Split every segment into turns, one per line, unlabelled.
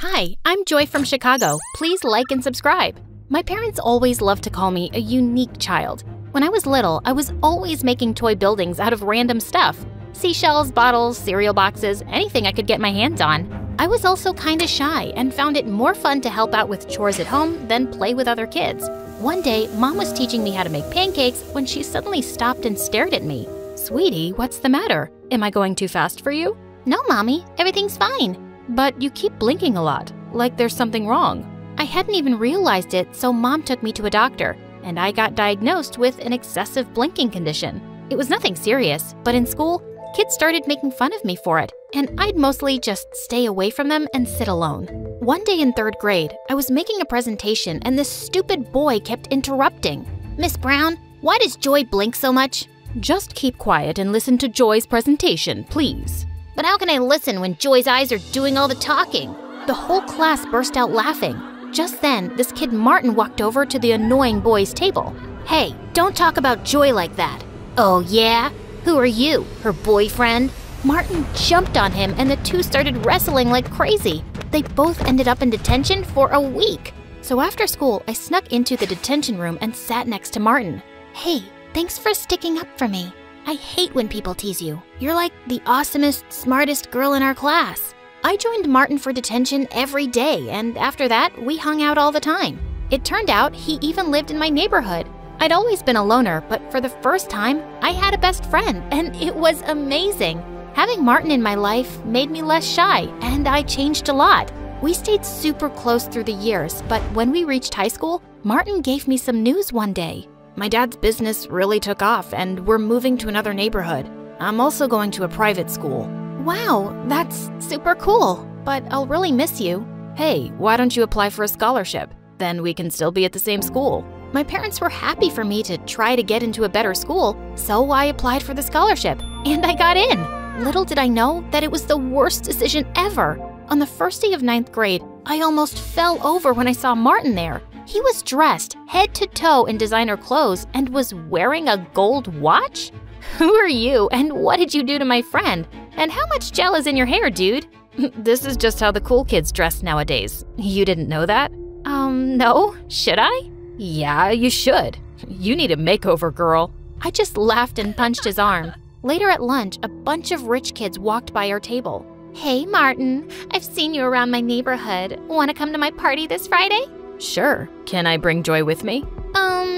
Hi, I'm Joy from Chicago. Please like and subscribe. My parents always loved to call me a unique child. When I was little, I was always making toy buildings out of random stuff. Seashells, bottles, cereal boxes, anything I could get my hands on. I was also kinda shy and found it more fun to help out with chores at home than play with other kids. One day, Mom was teaching me how to make pancakes when she suddenly stopped and stared at me. "Sweetie, what's the matter? Am I going too fast for you?" "No, Mommy, everything's fine." "But you keep blinking a lot, like there's something wrong." I hadn't even realized it, so Mom took me to a doctor, and I got diagnosed with an excessive blinking condition. It was nothing serious, but in school, kids started making fun of me for it, and I'd mostly just stay away from them and sit alone. One day in 3rd grade, I was making a presentation and this stupid boy kept interrupting. "Miss Brown, why does Joy blink so much?" "Just keep quiet and listen to Joy's presentation, please." "But how can I listen when Joy's eyes are doing all the talking?" The whole class burst out laughing. Just then, this kid Martin walked over to the annoying boy's table. "Hey, don't talk about Joy like that." "Oh yeah? Who are you, her boyfriend?" Martin jumped on him and the two started wrestling like crazy. They both ended up in detention for a week. So after school, I snuck into the detention room and sat next to Martin. "Hey, thanks for sticking up for me. I hate when people tease you. You're like the awesomest, smartest girl in our class." I joined Martin for detention every day, and after that, we hung out all the time. It turned out he even lived in my neighborhood. I'd always been a loner, but for the first time, I had a best friend, and it was amazing. Having Martin in my life made me less shy, and I changed a lot. We stayed super close through the years, but when we reached high school, Martin gave me some news one day. "My dad's business really took off, and we're moving to another neighborhood. I'm also going to a private school." "Wow, that's super cool, but I'll really miss you." "Hey, why don't you apply for a scholarship? Then we can still be at the same school." My parents were happy for me to try to get into a better school, so I applied for the scholarship, and I got in. Little did I know that it was the worst decision ever. On the first day of 9th grade, I almost fell over when I saw Martin there. He was dressed head to toe in designer clothes and was wearing a gold watch? "Who are you, and what did you do to my friend? And how much gel is in your hair, dude?" "This is just how the cool kids dress nowadays. You didn't know that?" No. Should I?" "Yeah, you should. You need a makeover, girl." I just laughed and punched his arm. Later at lunch, a bunch of rich kids walked by our table. "Hey, Martin, I've seen you around my neighborhood. Want to come to my party this Friday?" "Sure. Can I bring Joy with me?"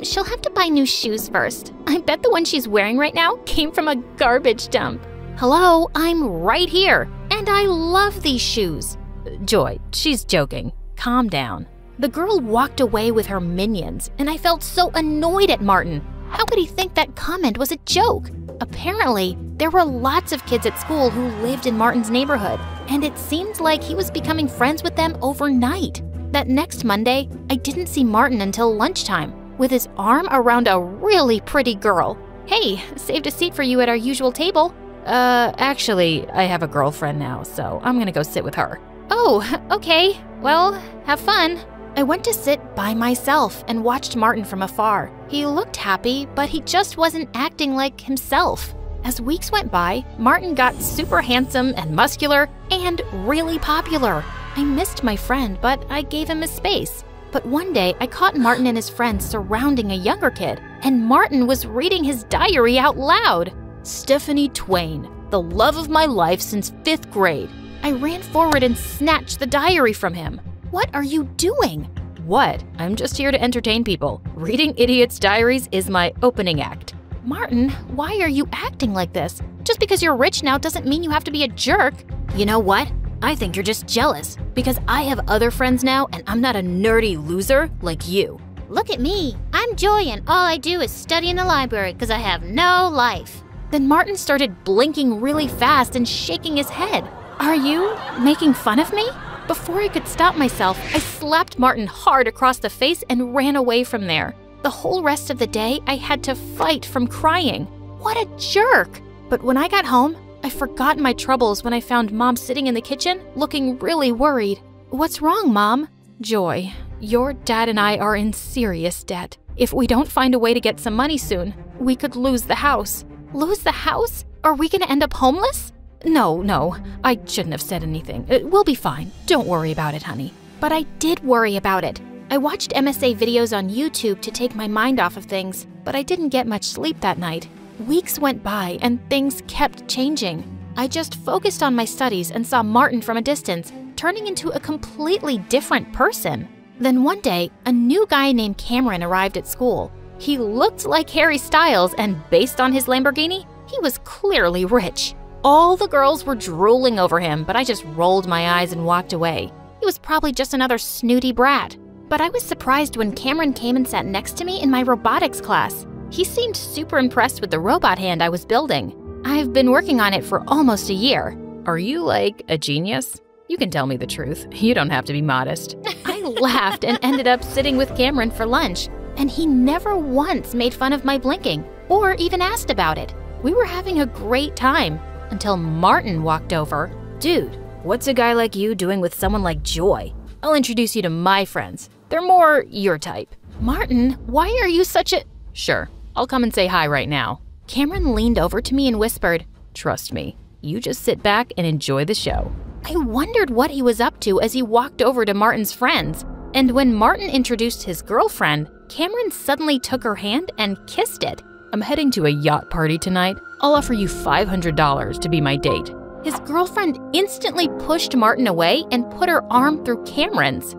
She'll have to buy new shoes first. I bet the one she's wearing right now came from a garbage dump." "Hello, I'm right here, and I love these shoes." "Joy, she's joking. Calm down." The girl walked away with her minions, and I felt so annoyed at Martin. How could he think that comment was a joke? Apparently, there were lots of kids at school who lived in Martin's neighborhood, and it seemed like he was becoming friends with them overnight. That next Monday, I didn't see Martin until lunchtime, with his arm around a really pretty girl. "Hey, saved a seat for you at our usual table." Actually, I have a girlfriend now, so I'm gonna go sit with her." "Oh, okay. Well, have fun." I went to sit by myself and watched Martin from afar. He looked happy, but he just wasn't acting like himself. As weeks went by, Martin got super handsome and muscular and really popular. I missed my friend, but I gave him his space. But one day, I caught Martin and his friends surrounding a younger kid, and Martin was reading his diary out loud. "Stephanie Twain, the love of my life since 5th grade." I ran forward and snatched the diary from him. "What are you doing?" "What? I'm just here to entertain people. Reading idiots' diaries is my opening act." "Martin, why are you acting like this? Just because you're rich now doesn't mean you have to be a jerk." "You know what? I think you're just jealous, because I have other friends now and I'm not a nerdy loser like you." "Look at me. I'm Joy and all I do is study in the library because I have no life." Then Martin started blinking really fast and shaking his head. "Are you making fun of me?" Before I could stop myself, I slapped Martin hard across the face and ran away from there. The whole rest of the day, I had to fight from crying. What a jerk! But when I got home, I forgot my troubles when I found Mom sitting in the kitchen, looking really worried. "What's wrong, Mom?" "Joy, your dad and I are in serious debt. If we don't find a way to get some money soon, we could lose the house." "Lose the house? Are we gonna end up homeless?" No, I shouldn't have said anything. We'll be fine. Don't worry about it, honey. But I did worry about it. I watched MSA videos on YouTube to take my mind off of things, but I didn't get much sleep that night. Weeks went by and things kept changing. I just focused on my studies and saw Martin from a distance, turning into a completely different person. Then one day, a new guy named Cameron arrived at school. He looked like Harry Styles, and based on his Lamborghini, he was clearly rich. All the girls were drooling over him, but I just rolled my eyes and walked away. He was probably just another snooty brat. But I was surprised when Cameron came and sat next to me in my robotics class. He seemed super impressed with the robot hand I was building. I've been working on it for almost a year. Are you like a genius? You can tell me the truth. You don't have to be modest. I laughed and ended up sitting with Cameron for lunch, and he never once made fun of my blinking or even asked about it. We were having a great time until Martin walked over. Dude, what's a guy like you doing with someone like Joy? I'll introduce you to my friends. They're more your type. Martin, why are you such a… Sure, I'll come and say hi right now. Cameron leaned over to me and whispered, trust me, you just sit back and enjoy the show. I wondered what he was up to as he walked over to Martin's friends. And when Martin introduced his girlfriend, Cameron suddenly took her hand and kissed it. I'm heading to a yacht party tonight. I'll offer you $500 to be my date. His girlfriend instantly pushed Martin away and put her arm through Cameron's.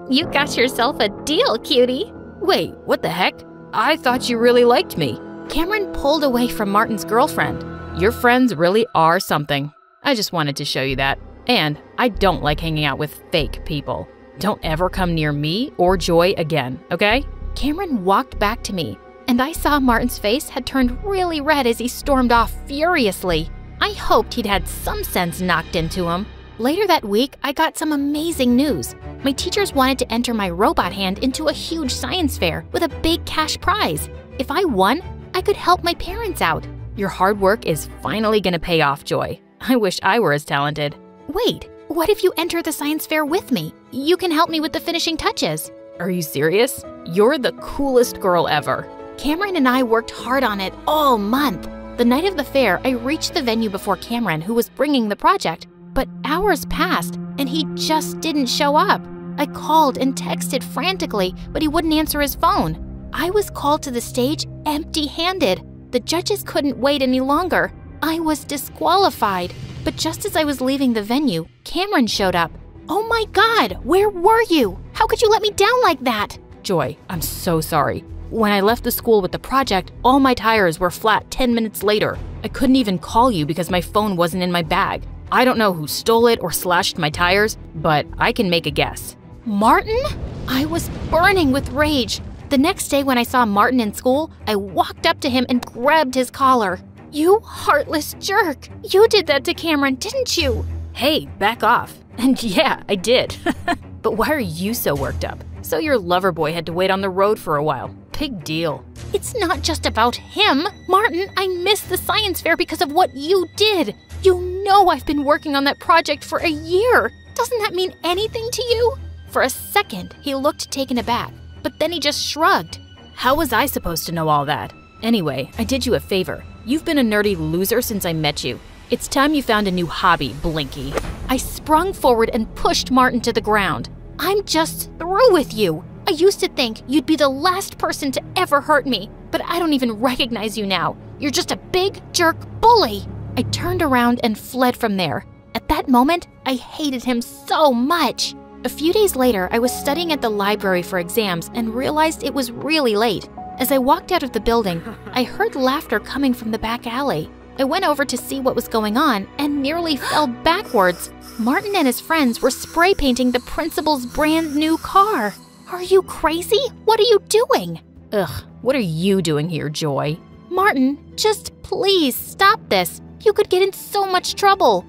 You got yourself a deal, cutie. Wait, what the heck? I thought you really liked me. Cameron pulled away from Martin's girlfriend. Your friends really are something. I just wanted to show you that. And I don't like hanging out with fake people. Don't ever come near me or Joy again, okay? Cameron walked back to me, and I saw Martin's face had turned really red as he stormed off furiously. I hoped he'd had some sense knocked into him. Later that week, I got some amazing news. My teachers wanted to enter my robot hand into a huge science fair with a big cash prize. If I won, I could help my parents out. Your hard work is finally gonna pay off, Joy. I wish I were as talented. Wait, what if you enter the science fair with me? You can help me with the finishing touches. Are you serious? You're the coolest girl ever. Cameron and I worked hard on it all month. The night of the fair, I reached the venue before Cameron, who was bringing the project. But hours passed, and he just didn't show up. I called and texted frantically, but he wouldn't answer his phone. I was called to the stage empty-handed. The judges couldn't wait any longer. I was disqualified. But just as I was leaving the venue, Cameron showed up. Oh my God, where were you? How could you let me down like that? Joy, I'm so sorry. When I left the school with the project, all my tires were flat 10 minutes later. I couldn't even call you because my phone wasn't in my bag. I don't know who stole it or slashed my tires, but I can make a guess. Martin? I was burning with rage. The next day when I saw Martin in school, I walked up to him and grabbed his collar. You heartless jerk! You did that to Cameron, didn't you? Hey, back off. And yeah, I did. But why are you so worked up? So your lover boy had to wait on the road for a while. Big deal. It's not just about him. Martin, I missed the science fair because of what you did. You know I've been working on that project for a year. Doesn't that mean anything to you? For a second, he looked taken aback, but then he just shrugged. How was I supposed to know all that? Anyway, I did you a favor. You've been a nerdy loser since I met you. It's time you found a new hobby, Blinky. I sprung forward and pushed Martin to the ground. I'm just through with you. I used to think you'd be the last person to ever hurt me, but I don't even recognize you now. You're just a big jerk bully. I turned around and fled from there. At that moment, I hated him so much. A few days later, I was studying at the library for exams and realized it was really late. As I walked out of the building, I heard laughter coming from the back alley. I went over to see what was going on and nearly fell backwards. Martin and his friends were spray painting the principal's brand new car. Are you crazy? What are you doing? Ugh, what are you doing here, Joy? Martin, just please stop this. You could get in so much trouble.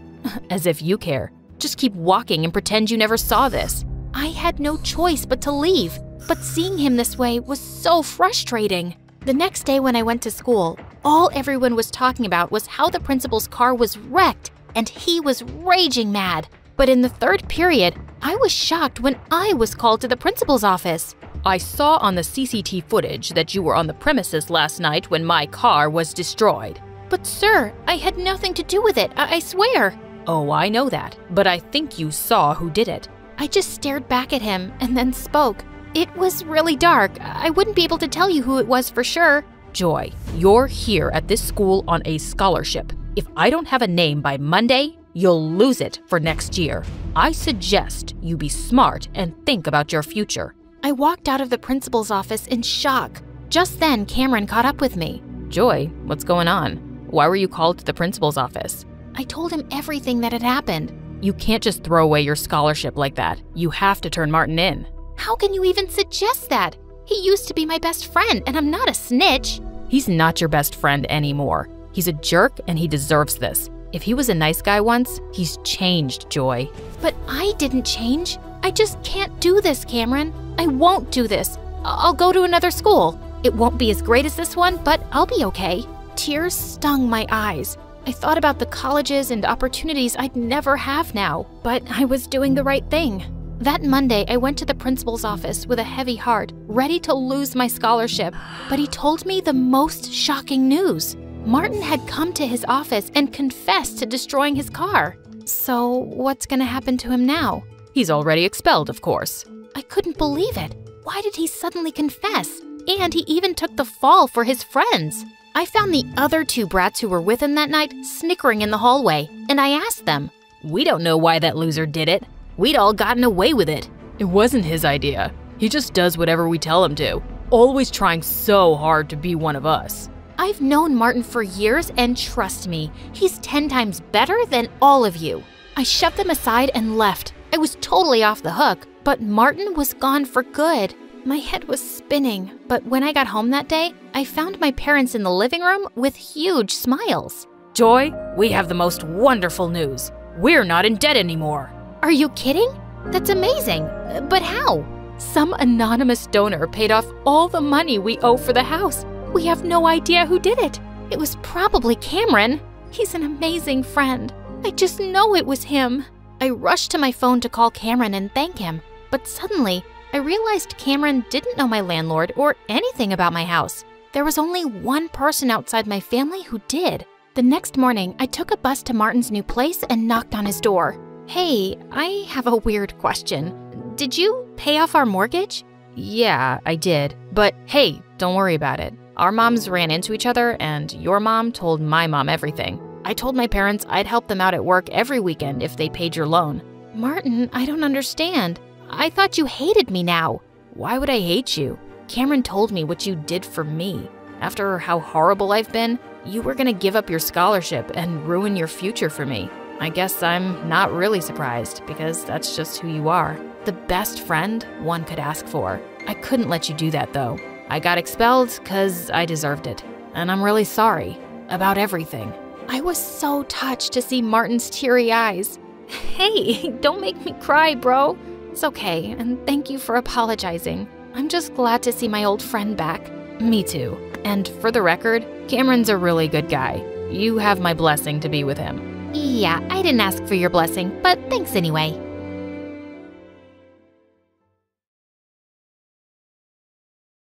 As if you care. Just keep walking and pretend you never saw this. I had no choice but to leave, but seeing him this way was so frustrating. The next day when I went to school, all everyone was talking about was how the principal's car was wrecked and he was raging mad. But in the third period, I was shocked when I was called to the principal's office. I saw on the CCTV footage that you were on the premises last night when my car was destroyed. But sir, I had nothing to do with it, I swear.
Oh, I know that, but I think you saw who did it.
I just stared back at him and then spoke. It was really dark. I wouldn't be able to tell you who it was for sure.
Joy, you're here at this school on a scholarship. If I don't have a name by Monday, you'll lose it for next year. I suggest you be smart and think about your future.
I walked out of the principal's office in shock. Just then, Cameron caught up with me.
Joy, what's going on? Why were you called to the principal's office?
I told him everything that had happened.
You can't just throw away your scholarship like that. You have to turn Martin in.
How can you even suggest that? He used to be my best friend, and I'm not a snitch.
He's not your best friend anymore. He's a jerk, and he deserves this. If he was a nice guy once, he's changed, Joy.
But I didn't change. I just can't do this, Cameron. I won't do this. I'll go to another school. It won't be as great as this one, but I'll be okay. Tears stung my eyes. I thought about the colleges and opportunities I'd never have now, but I was doing the right thing. That Monday, I went to the principal's office with a heavy heart, ready to lose my scholarship, but he told me the most shocking news. Martin had come to his office and confessed to destroying his car. So what's gonna happen to him now?
He's already expelled, of course.
I couldn't believe it. Why did he suddenly confess? And he even took the fall for his friends. I found the other two brats who were with him that night snickering in the hallway, and I asked them,
"We don't know why that loser did it. We'd all gotten away with it. It wasn't his idea. He just does whatever we tell him to, always trying so hard to be one of us."
I've known Martin for years, and trust me, he's 10 times better than all of you. I shoved them aside and left. I was totally off the hook, but Martin was gone for good. My head was spinning, but when I got home that day, I found my parents in the living room with huge smiles.
Joy, we have the most wonderful news. We're not in debt anymore.
Are you kidding? That's amazing. But how? Some anonymous donor paid off all the money we owe for the house. We have no idea who did it. It was probably Cameron. He's an amazing friend. I just know it was him. I rushed to my phone to call Cameron and thank him, but suddenly, I realized Cameron didn't know my landlord or anything about my house. There was only one person outside my family who did. The next morning, I took a bus to Martin's new place and knocked on his door. Hey, I have a weird question. Did you pay off our mortgage?
Yeah, I did. But hey, don't worry about it. Our moms ran into each other, and your mom told my mom everything. I told my parents I'd help them out at work every weekend if they paid your loan.
Martin, I don't understand. I thought you hated me now.
Why would I hate you? Cameron told me what you did for me. After how horrible I've been, you were gonna give up your scholarship and ruin your future for me. I guess I'm not really surprised, because that's just who you are. The best friend one could ask for. I couldn't let you do that, though. I got expelled because I deserved it. And I'm really sorry about everything.
I was so touched to see Martin's teary eyes. Hey, don't make me cry, bro. It's okay, and thank you for apologizing. I'm just glad to see my old friend back.
Me too. And for the record, Cameron's a really good guy. You have my blessing to be with him.
Yeah, I didn't ask for your blessing, but thanks anyway.